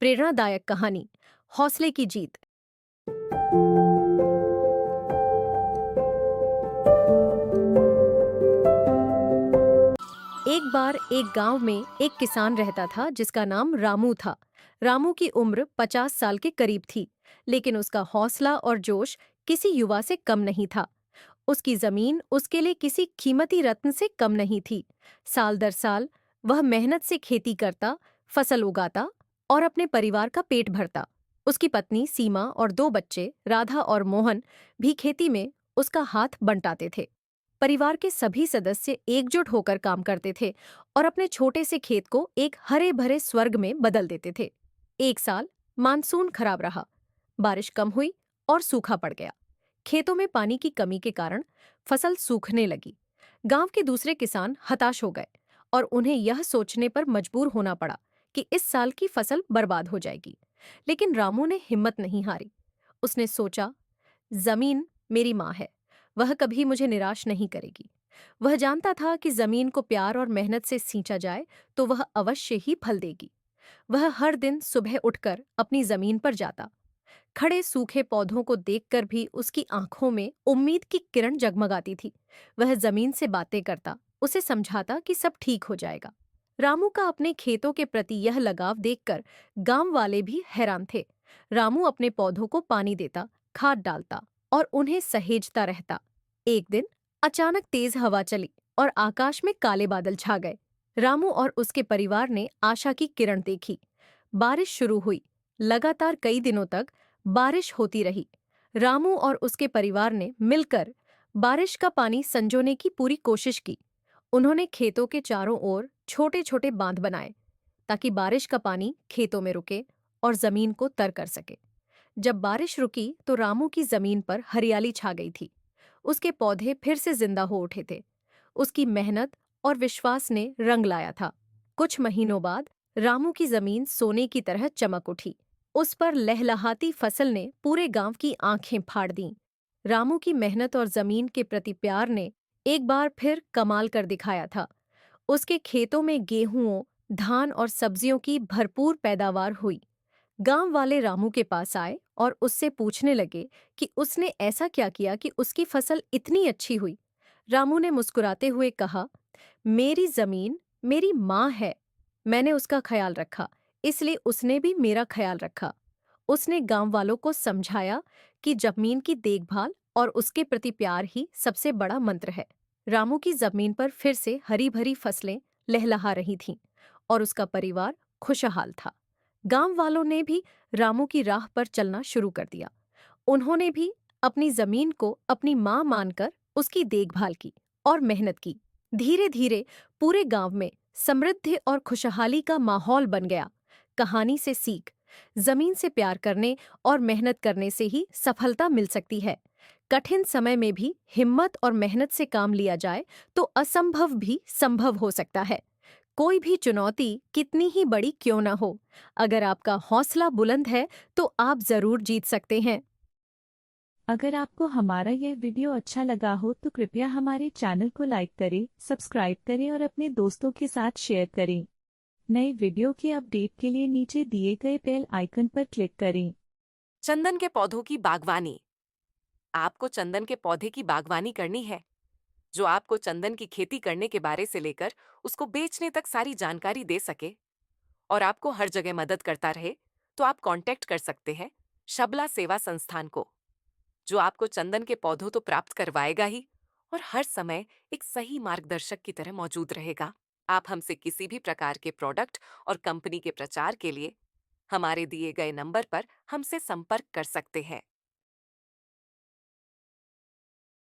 प्रेरणादायक कहानी हौसले की जीत। एक बार एक गांव में एक किसान रहता था जिसका नाम रामू था। रामू की उम्र 50 साल के करीब थी, लेकिन उसका हौसला और जोश किसी युवा से कम नहीं था। उसकी जमीन उसके लिए किसी कीमती रत्न से कम नहीं थी। साल दर साल वह मेहनत से खेती करता, फसल उगाता और अपने परिवार का पेट भरता। उसकी पत्नी सीमा और दो बच्चे राधा और मोहन भी खेती में उसका हाथ बंटाते थे। परिवार के सभी सदस्य एकजुट होकर काम करते थे और अपने छोटे से खेत को एक हरे भरे स्वर्ग में बदल देते थे। एक साल मानसून खराब रहा, बारिश कम हुई और सूखा पड़ गया। खेतों में पानी की कमी के कारण फसल सूखने लगी। गांव के दूसरे किसान हताश हो गए और उन्हें यह सोचने पर मजबूर होना पड़ा कि इस साल की फसल बर्बाद हो जाएगी। लेकिन रामू ने हिम्मत नहीं हारी। उसने सोचा, जमीन मेरी माँ है, वह कभी मुझे निराश नहीं करेगी। वह जानता था कि जमीन को प्यार और मेहनत से सींचा जाए तो वह अवश्य ही फल देगी। वह हर दिन सुबह उठकर अपनी जमीन पर जाता। खड़े सूखे पौधों को देखकर भी उसकी आंखों में उम्मीद की किरण जगमगाती थी। वह जमीन से बातें करता, उसे समझाता कि सब ठीक हो जाएगा। रामू का अपने खेतों के प्रति यह लगाव देखकर गांव वाले भी हैरान थे। रामू अपने पौधों को पानी देता, खाद डालता और उन्हें सहेजता रहता। एक दिन अचानक तेज हवा चली और आकाश में काले बादल छा गए। रामू और उसके परिवार ने आशा की किरण देखी। बारिश शुरू हुई। लगातार कई दिनों तक बारिश होती रही। रामू और उसके परिवार ने मिलकर बारिश का पानी संजोने की पूरी कोशिश की। उन्होंने खेतों के चारों ओर छोटे छोटे बांध बनाए ताकि बारिश का पानी खेतों में रुके और जमीन को तर कर सके। जब बारिश रुकी तो रामू की जमीन पर हरियाली छा गई थी। उसके पौधे फिर से जिंदा हो उठे थे। उसकी मेहनत और विश्वास ने रंग लाया था। कुछ महीनों बाद रामू की जमीन सोने की तरह चमक उठी। उस पर लहलहाती फसल ने पूरे गांव की आंखें फाड़ दीं। रामू की मेहनत और जमीन के प्रति प्यार ने एक बार फिर कमाल कर दिखाया था। उसके खेतों में गेहूं, धान और सब्जियों की भरपूर पैदावार हुई। गांव वाले रामू के पास आए और उससे पूछने लगे कि उसने ऐसा क्या किया कि उसकी फसल इतनी अच्छी हुई। रामू ने मुस्कुराते हुए कहा, मेरी जमीन मेरी माँ है। मैंने उसका ख्याल रखा, इसलिए उसने भी मेरा ख्याल रखा। उसने गांव वालों को समझाया कि जमीन की देखभाल और उसके प्रति प्यार ही सबसे बड़ा मंत्र है। रामू की जमीन पर फिर से हरी भरी फसलें लहलहा रही थीं और उसका परिवार खुशहाल था। गांव वालों ने भी रामू की राह पर चलना शुरू कर दिया। उन्होंने भी अपनी जमीन को अपनी मां मानकर उसकी देखभाल की और मेहनत की। धीरे धीरे पूरे गांव में समृद्धि और खुशहाली का माहौल बन गया। कहानी से सीख, जमीन से प्यार करने और मेहनत करने से ही सफलता मिल सकती है। कठिन समय में भी हिम्मत और मेहनत से काम लिया जाए तो असंभव भी संभव हो सकता है। कोई भी चुनौती कितनी ही बड़ी क्यों न हो, अगर आपका हौसला बुलंद है तो आप जरूर जीत सकते हैं। अगर आपको हमारा यह वीडियो अच्छा लगा हो तो कृपया हमारे चैनल को लाइक करें, सब्सक्राइब करें और अपने दोस्तों के साथ शेयर करें। नए वीडियो के अपडेट के लिए नीचे दिए गए बेल आइकन पर क्लिक करें। चंदन के पौधों की बागवानी। आपको चंदन के पौधे की बागवानी करनी है, जो आपको चंदन की खेती करने के बारे से लेकर उसको बेचने तक सारी जानकारी दे सके और आपको हर जगह मदद करता रहे। तो आप कांटेक्ट कर सकते हैं शबला सेवा संस्थान को, जो आपको चंदन के पौधों तो प्राप्त करवाएगा ही और हर समय एक सही मार्गदर्शक की तरह मौजूद रहेगा। आप हमसे किसी भी प्रकार के प्रोडक्ट और कंपनी के प्रचार के लिए हमारे दिए गए नंबर पर हमसे संपर्क कर सकते हैं।